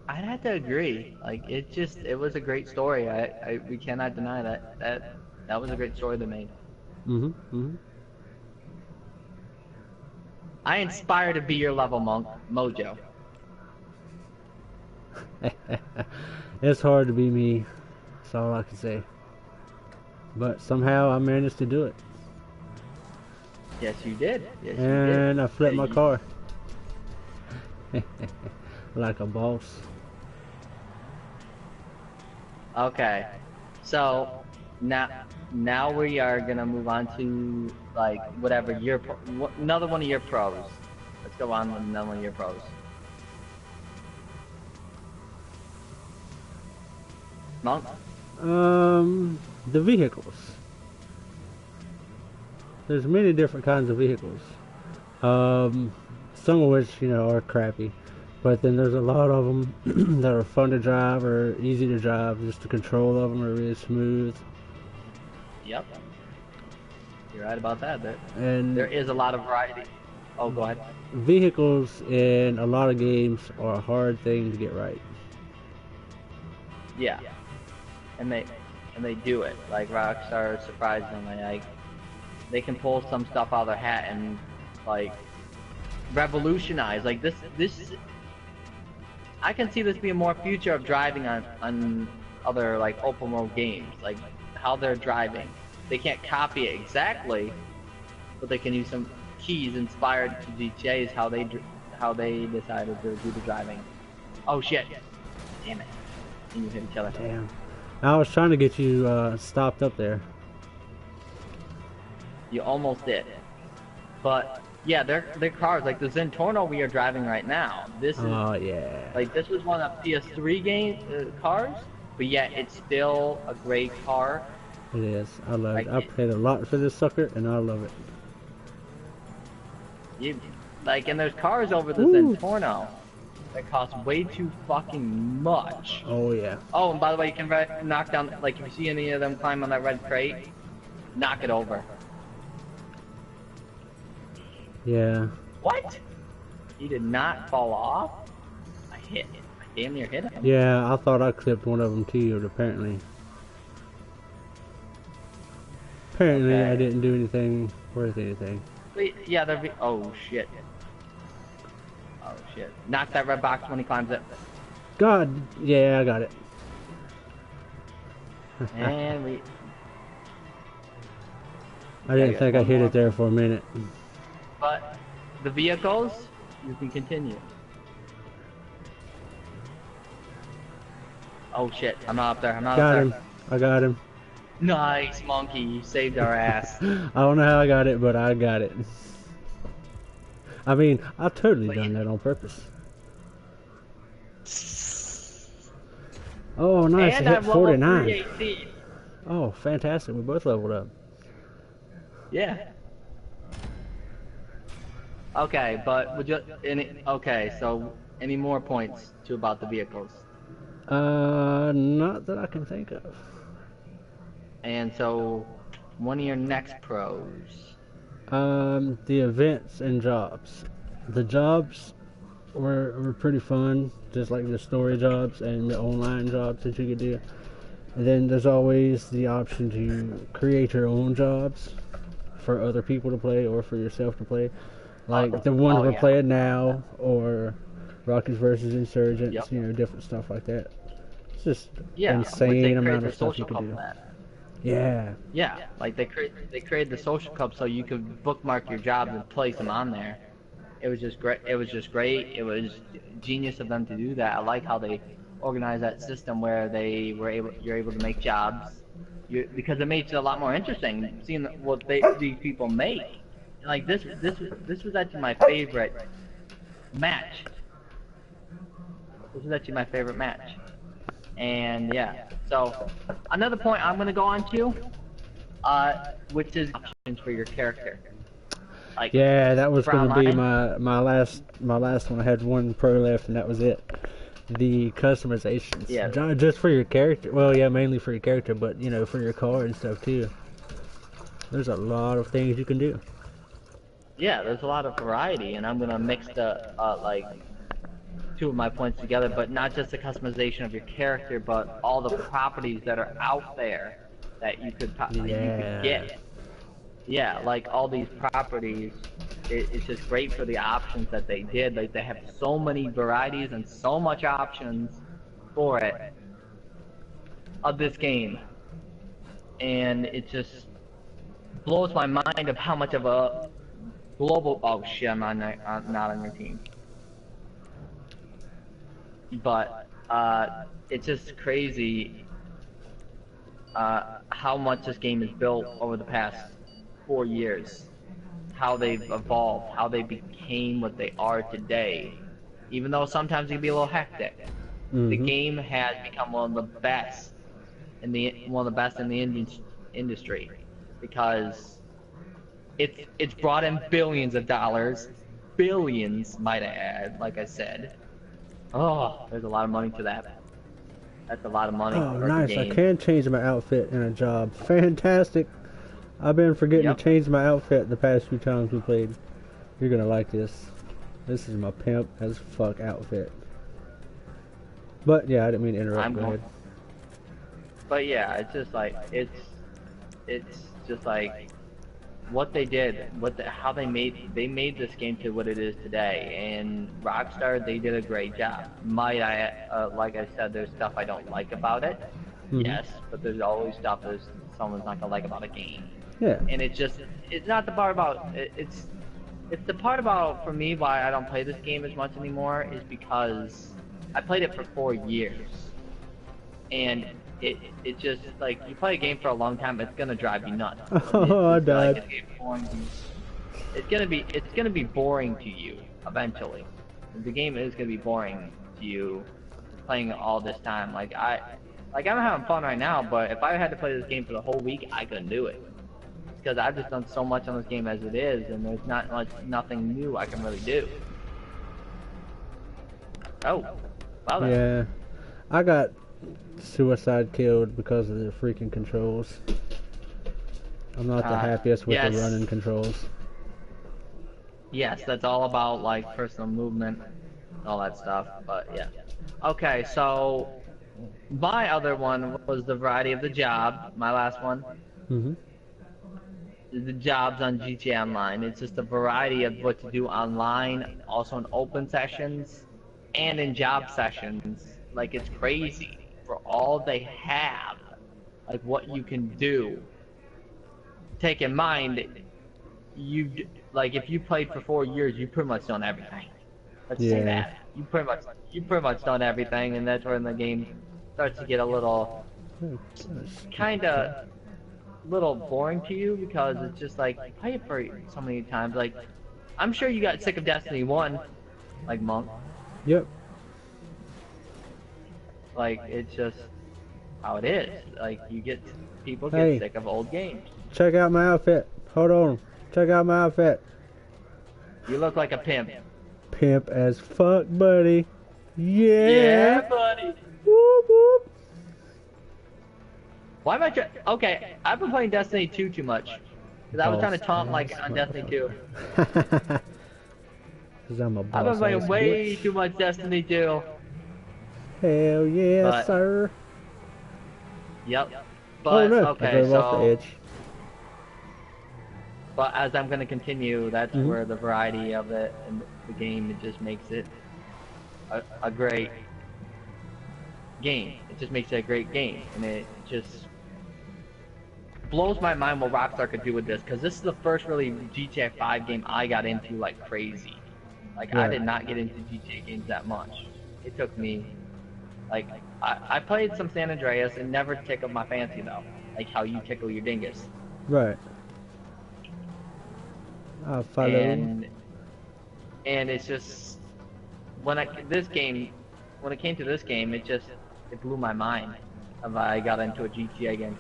I'd have to agree. Like, it was a great story. We cannot deny that. That was a great story they made. I inspire to be your level, Mojo. It's hard to be me. That's all I can say. But somehow I managed to do it. Yes, you did. Yes, and you did. I flipped my car. Like a boss. Okay. So, now we are gonna move on to, like, whatever another one of your pros. Let's go on with another one of your pros. Monk? The vehicles. There's many different kinds of vehicles. Some of which, are crappy. But then there's a lot of them that are fun to drive or easy to drive. Just the control of them are really smooth. Yep. You're right about that. And there is a lot of variety. Oh, go ahead. Vehicles in a lot of games are a hard thing to get right. Yeah. And they do it. Like, Rockstar, surprisingly, like, they can pull some stuff out of their hat and, like, revolutionize. Like, this I can see this being more future of driving on other, like, open world games. Like, how they're driving. They can't copy it exactly, but they can use some keys inspired to GTA's how they decided to do the driving. Oh shit! Damn it! And you hit each other. Damn. I was trying to get you stopped up there. You almost did. But yeah, they're cars. Like the Zentorno we are driving right now. This is. Oh yeah. Like, this was one of PS3 cars, but yet it's still a great car. It is. I love it. I paid a lot for this sucker, and I love it. And there's cars over the Zentorno that cost way too fucking much. Oh yeah. Oh, and by the way, you can knock down, like, if you see any of them climb on that red crate, knock it over. Yeah. What? He did not fall off? I damn near hit him. Yeah, I thought I clipped one of them too, but apparently okay. I didn't do anything worth anything. Yeah, oh shit. Oh shit. Knock that red box when he climbs it. God, yeah, I got it. And I didn't think I hit it there for a minute. But the vehicles, you can continue. Oh shit, I'm not up there, I'm not up there. Got him. I got him. Nice, Monkey, you saved our ass. I don't know how I got it, but I got it. I mean, I've totally done that on purpose. Oh, nice. And I hit I'm level 49. 318. Oh, fantastic. We both leveled up. Yeah. Okay, but would you okay, so any more points about the vehicles? Not that I can think of. And so one of your next pros. The events and jobs. The jobs were pretty fun, just like the story jobs and the online jobs that you could do. And then there's always the option to create your own jobs for other people to play or for yourself to play. Like the one we're playing now, or Rockets versus Insurgents, different stuff like that. It's just insane amount of stuff you can do. Yeah. Yeah, like they created the social club so you could bookmark your jobs and place them on there. It was just great. It was genius of them to do that. I like how they organized that system where you're able to make jobs, because it makes it a lot more interesting seeing what these people make. Like this was actually my favorite match. This was actually my favorite match. And yeah, so another point I'm gonna go on to, which is options for your character. Like, yeah, that was gonna be my last one. I had one pro left, and that was it. The customizations. Yeah. Just for your character. Well, yeah, mainly for your character, but for your car and stuff too. There's a lot of things you can do. Yeah, there's a lot of variety, and I'm gonna mix the like two of my points together, but not just the customization of your character, but all the properties that are out there that you could get. Yeah, like all these properties, it's just great for the options that they did. Like they have so many varieties and so much options for it of this game, and it just blows my mind of how much of a global. Oh shit, I'm not on your team. But it's just crazy how much this game has built over the past 4 years, how they've evolved, how they became what they are today. Even though sometimes it can be a little hectic, the game has become one of the best in the industry, because it's brought in billions of dollars, billions might I add, like I said. Oh, there's a lot of money to that. That's a lot of money. Oh, nice! I can change my outfit in a job. Fantastic. I've been forgetting to change my outfit the past few times we played. You're gonna like this. This is my pimp as fuck outfit. But yeah, I didn't mean to interrupt. Go ahead. But yeah, it's just like it's just like what they did, how they made this game to what it is today. And Rockstar, they did a great job. Might I, like I said, there's stuff I don't like about it. Yes, but there's always stuff that someone's not gonna like about a game. Yeah. And it's not the part about it's the part about, for me, why I don't play this game as much anymore is because I played it for 4 years, and it just, like, you play a game for a long time, it's gonna drive you nuts. Oh, I died. It's gonna be boring to you eventually. The game is gonna be boring to you playing it all this time. Like I'm having fun right now, but if I had to play this game for the whole week, I couldn't do it, because I've just done so much on this game as it is, and there's nothing new I can really do. Oh, wow. Yeah, I got suicide killed because of the freaking controls. I'm not the happiest with the running controls. Yes, that's all about like personal movement, all that stuff. But yeah. Okay, so my other one was the variety of the job. My last one. The jobs on GTA Online. It's just a variety of what to do online, also in open sessions and in job sessions. Like, it's crazy for all they have, like what you can do. Take in mind, if you played for 4 years, you pretty much done everything. Let's say that. You pretty much done everything, and that's when the game starts to get a little boring to you, because it's just like, you play it for so many times. Like, I'm sure you got sick of Destiny 1, like Monk. Yep. Like, it's just how it is. Like, people get Hey. sick of old games. Check out my outfit. Hold on. Check out my outfit. You look like a pimp. Pimp as fuck, buddy. Yeah. Yeah, buddy. Whoop, whoop. Why am I okay, I've been playing Destiny 2 too much. Because I was trying to taunt like on Destiny 2. Because I'm a boss. I've been playing way bitch. too much Destiny 2. Hell yeah, But- sir. Yep. Oh But, no, I okay, drove off the so... edge. But as I'm going to continue, that's where the variety of it and the game, it just makes it a great game. It just makes it a great game. And it just blows my mind what Rockstar could do with this. Because this is the first really GTA 5 game I got into like crazy. Like, I did not get into GTA games that much. It took me... Like, I played some San Andreas and never tickled my fancy though. Like how you tickle your dingus. Right. I'll follow. And it's just when it came to this game, it blew my mind. I got into a GTA game.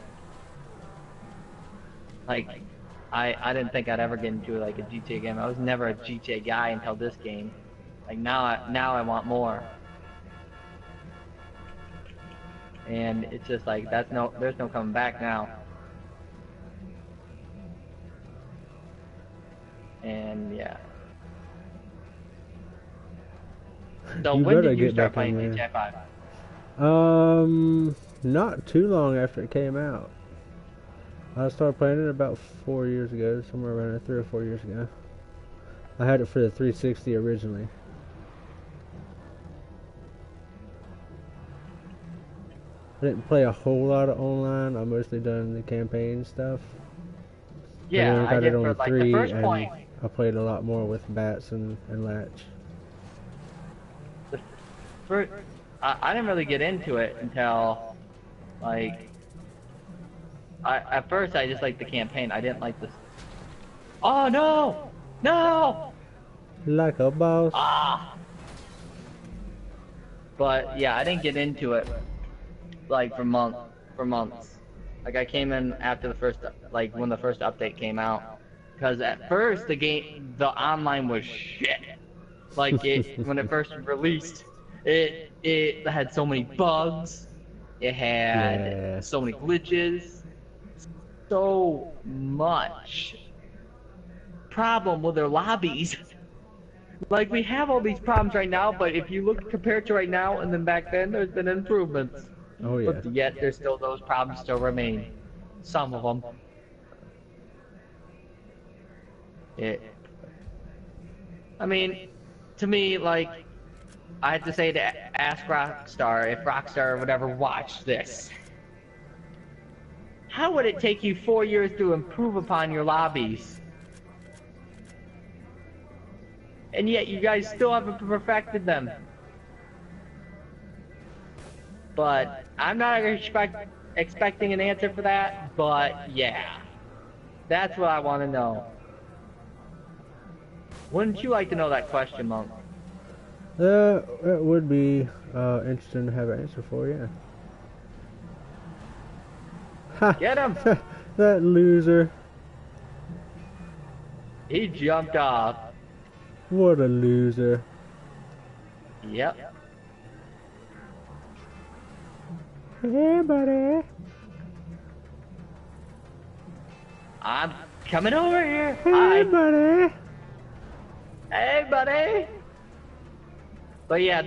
Like I didn't think I'd ever get into like a GTA game. I was never a GTA guy until this game. Like now I want more. And it's just like there's no coming back now. And yeah. So You when better did you get start back in playing there. GTA 5? Not too long after it came out. I started playing it about 4 years ago, somewhere around there, 3 or 4 years ago. I had it for the 360 originally. I didn't play a whole lot of online. I mostly done the campaign stuff. Yeah, I got did it on for like 3, the first and point. I played a lot more with Bats and Latch. I didn't really get into it until like at first I just liked the campaign. I didn't like this. Oh no! No! Like a boss. Ah! But yeah, I didn't get into it like for months. Like I came in after the first, like when the first update came out, because at first the online was shit. Like when it first released, it had so many bugs, it had so many glitches, so much problem with their lobbies. Like we have all these problems right now, but if you look compared to right now and then back then, there's been improvements. Oh yeah. But yet there's still those problems still remain. Some of them. I mean, to me, like, I have to say to ask Rockstar, if Rockstar would ever watch this, how would it take you 4 years to improve upon your lobbies? And yet you guys still haven't perfected them. But I'm not expecting an answer for that, but yeah. That's what I want to know. Wouldn't you like to know that question, Monk? It would be interesting to have an answer for, yeah. Ha! Get him! That loser. He jumped off. What a loser. Yep. Hey, buddy. I'm coming over here. Hey, Hi. buddy. Hey, buddy. But yeah,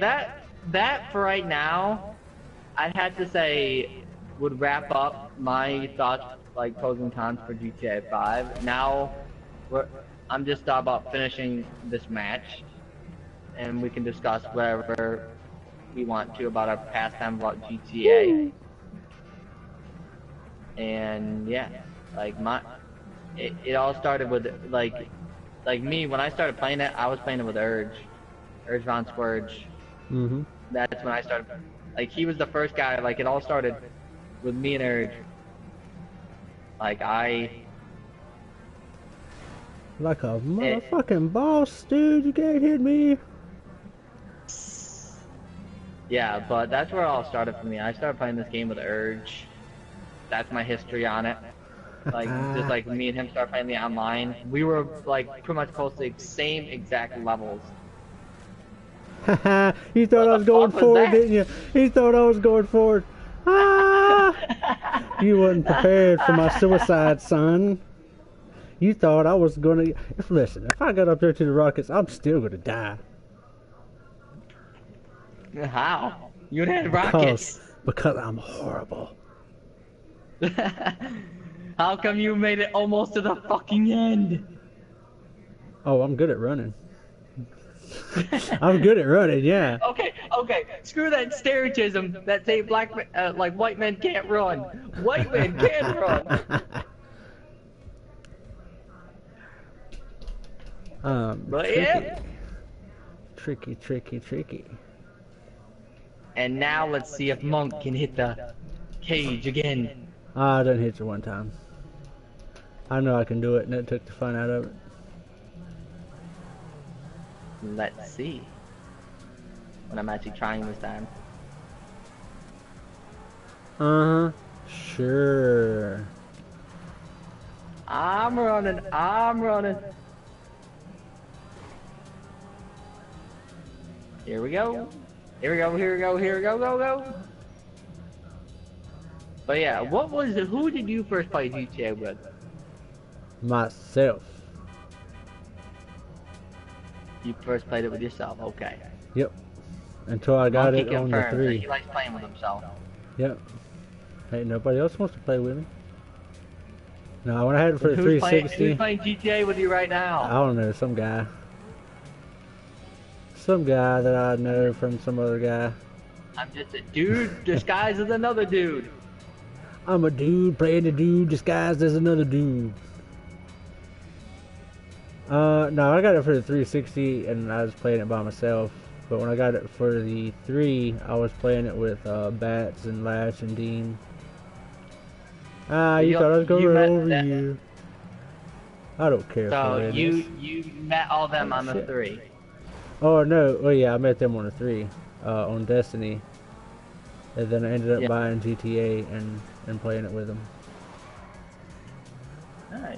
that for right now, I'd have to say would wrap up my thoughts, like pros and cons for GTA 5. Now, I'm just thought about finishing this match, and we can discuss whatever we want to about our pastime about GTA. And yeah, like it all started with like me when I started playing it. I was playing it with Urge Von Scourge. Mm-hmm. That's when I started. Like he was the first guy. Like it all started with me and Urge. Like Like a motherfucking boss, dude. You can't hit me. Yeah, but that's where it all started for me. I started playing this game with Urge. That's my history on it. Like, just like me and him started playing the online. We were like pretty much close to the same exact levels. Haha, you thought I was going forward, didn't you? You thought I was going forward. Ah! You wasn't prepared for my suicide, son. You thought I was gonna... Listen, if I got up there to the rockets, I'm still gonna die. How? You had rockets. Because I'm horrible. How come you made it almost to the fucking end? Oh, I'm good at running. I'm good at running, yeah. Okay. Screw that stereotypes that say like white men can't run. White men can run. But tricky. yeah. Tricky. And now let's see if Monk can hit the cage again. I done hit you one time. I know I can do it, and that took the fun out of it. Let's see. When I'm actually trying this time. Sure. I'm running. Here we go. Go. But yeah, who did you first play GTA with? Myself. You first played it with yourself, okay. Yep. Until I got it on the 3. He likes playing with himself. Yep. Hey, nobody else wants to play with me. No, when I had it for the 360. Who's playing GTA with you right now? I don't know, some guy. Some guy that I know from some other guy. I'm just a dude disguised as another dude. I'm a dude playing a dude disguised as another dude. No, I got it for the 360 and I was playing it by myself. But when I got it for the 3, I was playing it with Bats and Lash and Dean. You thought I was going to run over you. I don't care. So you met all them on the 3. Oh no! Oh yeah, I met them on the 3, on Destiny, and then I ended up buying GTA and playing it with them. Nice.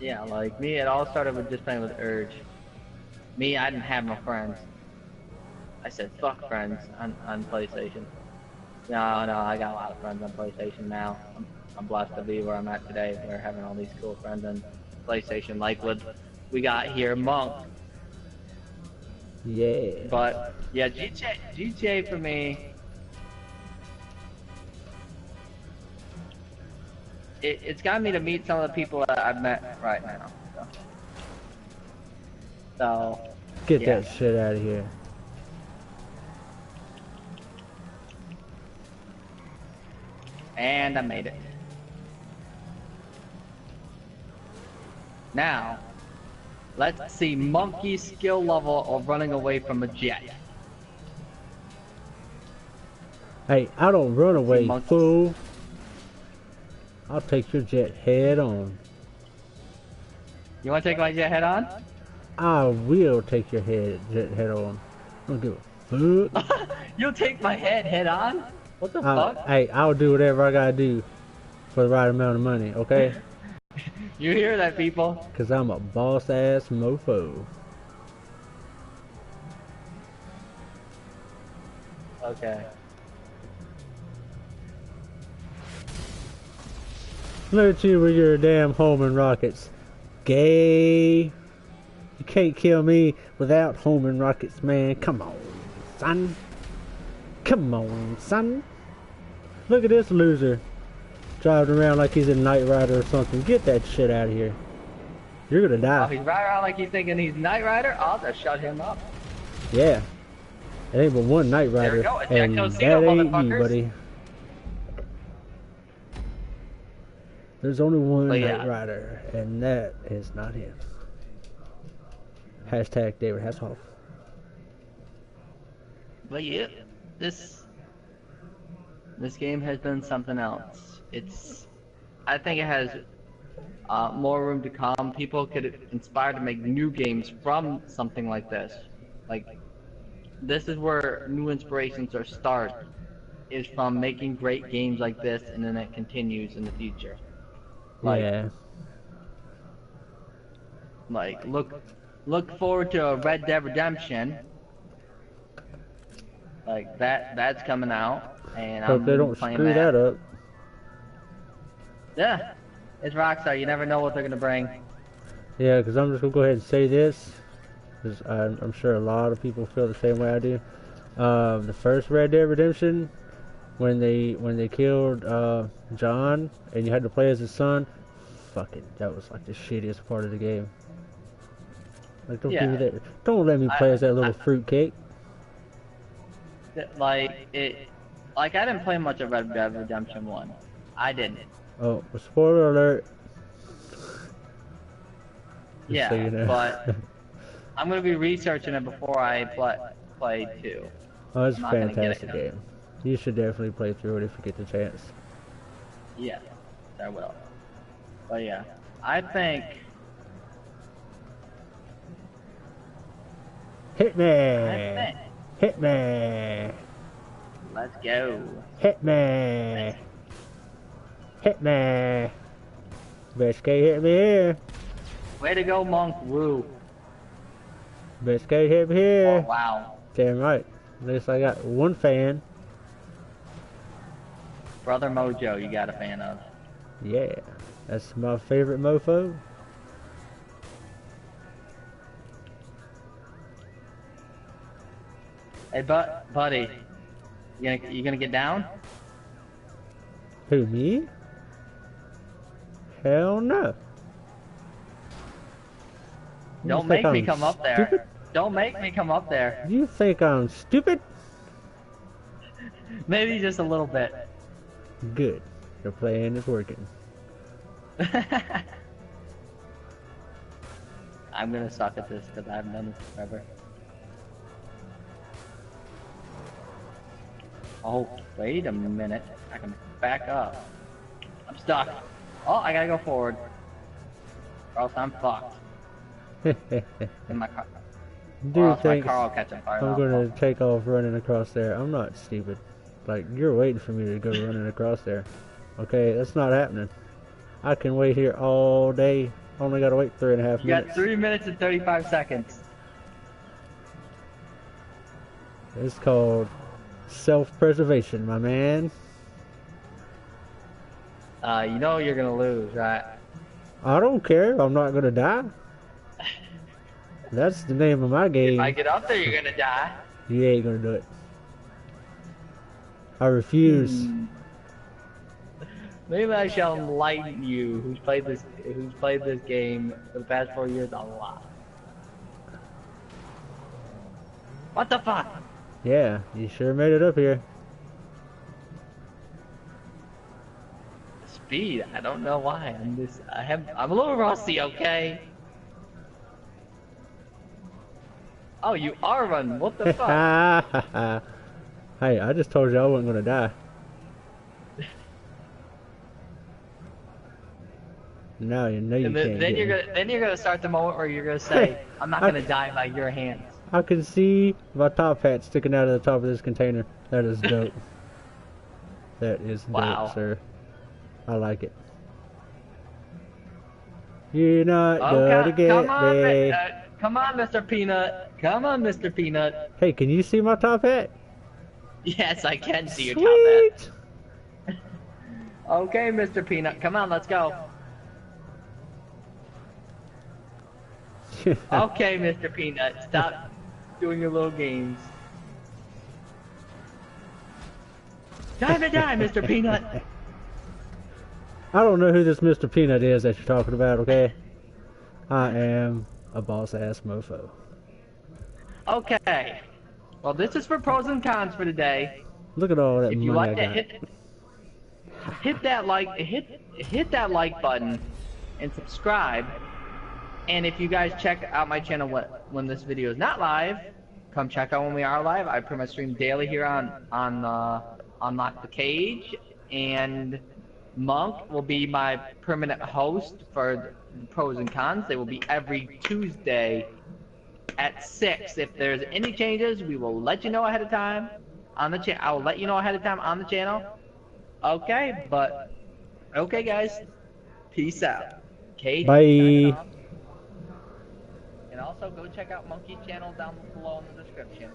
Yeah, like me, it all started with just playing with Urge. Me, I didn't have no friends. I said fuck friends on PlayStation. No, I got a lot of friends on PlayStation now. I'm blessed to be where I'm at today. We're having all these cool friends on PlayStation, like with we got here Monk. Yeah. But yeah, GTA for me. It's got me to meet some of the people that I've met right now. So get that shit out of here. And I made it. Now, let's see Monkey's skill level of running away from a jet. Hey, I don't run away, fool. I'll take your jet head on. You want to take my jet head on? I will take your jet head on. I don't give a fuck. You'll take my head on? What the fuck? Hey, I'll do whatever I gotta do for the right amount of money, okay? You hear that, people? Cause I'm a boss ass mofo. Okay. Look at you with your damn homing rockets. Gay. You can't kill me without homing rockets, man. Come on, son. Come on, son. Look at this loser. Driving around like he's a Knight Rider or something. Get that shit out of here. You're gonna die. Oh, he's riding around like he's thinking he's Knight Rider? I'll just shut him up. Yeah. It ain't but one Knight Rider. And that ain't you, buddy. There's only one Knight Rider, and that is not him. Hashtag David Hasselhoff. But yeah, this game has been something else. I think it has more room to come. People could inspire to make new games from something like this. Like, this is where new inspirations are start, is from making great games like this, and then it continues in the future. Like, Yeah. like look forward to a Red Dead Redemption. Like that's coming out, and Hope I'm they gonna be don't playing screw that up. Yeah, it's Rockstar. You never know what they're gonna bring. Yeah, because I'm just gonna go ahead and say this, because I'm sure a lot of people feel the same way I do. The first Red Dead Redemption, when they killed John and you had to play as his son, fucking that was like the shittiest part of the game. Like don't give me that. Don't let me play as that little fruitcake. Like I didn't play much of Red Dead Redemption 1. I didn't. Oh, spoiler alert. Yeah, so you know. But I'm gonna be researching it before I play 2. Oh, it's a fantastic game. You should definitely play through it if you get the chance. Yeah, I will. But yeah, I think... Hit me! Hit me! Let's go. Hit me! Hit me! Best K hit me here. Way to go, Monk. Woo. Best K hit me here. Oh, wow. Damn right. At least I got one fan. Brother Mojo, you got a fan of. Yeah. That's my favorite mofo. Hey, buddy. You gonna get down? Who, me? Hell no. Don't make me come up there. Don't make me come up there. You think I'm stupid? Maybe just a little bit. Good. The plan is working. I'm gonna suck at this because I haven't done this forever. Oh, wait a minute. I can back up. I'm stuck. Oh, I gotta go forward. Or else I'm fucked. In my car. Dude thinks my car will catch on fire. I'm gonna take off running across there. I'm not stupid. Like, you're waiting for me to go running across there. Okay, that's not happening. I can wait here all day. Only gotta wait 3.5 minutes. You got 3 minutes and 35 seconds. It's called self-preservation, my man. You know you're gonna lose, right? I don't care. I'm not gonna die. That's the name of my game. If I get up there, you're gonna die. You ain't gonna do it. I refuse. Maybe I shall enlighten you, who's played this game for the past 4 years a lot. What the fuck? Yeah, you sure made it up here. Speed, I don't know why. I'm a little rusty, okay? Oh, you are running. What the fuck? Hey, I just told you I wasn't gonna die. Now you know you can't. Then you're gonna start the moment where you're gonna say, "I'm not gonna die by your hands." I can see my top hat sticking out of the top of this container. That is dope. That is dope, sir. I like it. You're not gonna get me. Come on, Mr. Peanut. Come on, Mr. Peanut. Hey, can you see my top hat? Yes, I can see your Sweet. top hat. Okay, Mr. Peanut. Come on, let's go. Okay, Mr. Peanut. Stop doing your little games. Time to die, Mr. Peanut. I don't know who this Mr. Peanut is that you're talking about, okay? I am a boss-ass mofo. Okay. Well, this is for pros and cons for today. Look at all that if you money like I got. hit that like like button and subscribe. And if you guys check out my channel when this video is not live, come check out when we are live. I pretty much stream daily here on Unlock the Cage and Monk will be my permanent host for the pros and cons. They will be every Tuesday at 6. If there's any changes, we will let you know ahead of time on the channel. I will let you know ahead of time on the channel. Okay, okay, guys. Peace out. Katie signing Bye. off. And also go check out Monkey's channel down below in the description.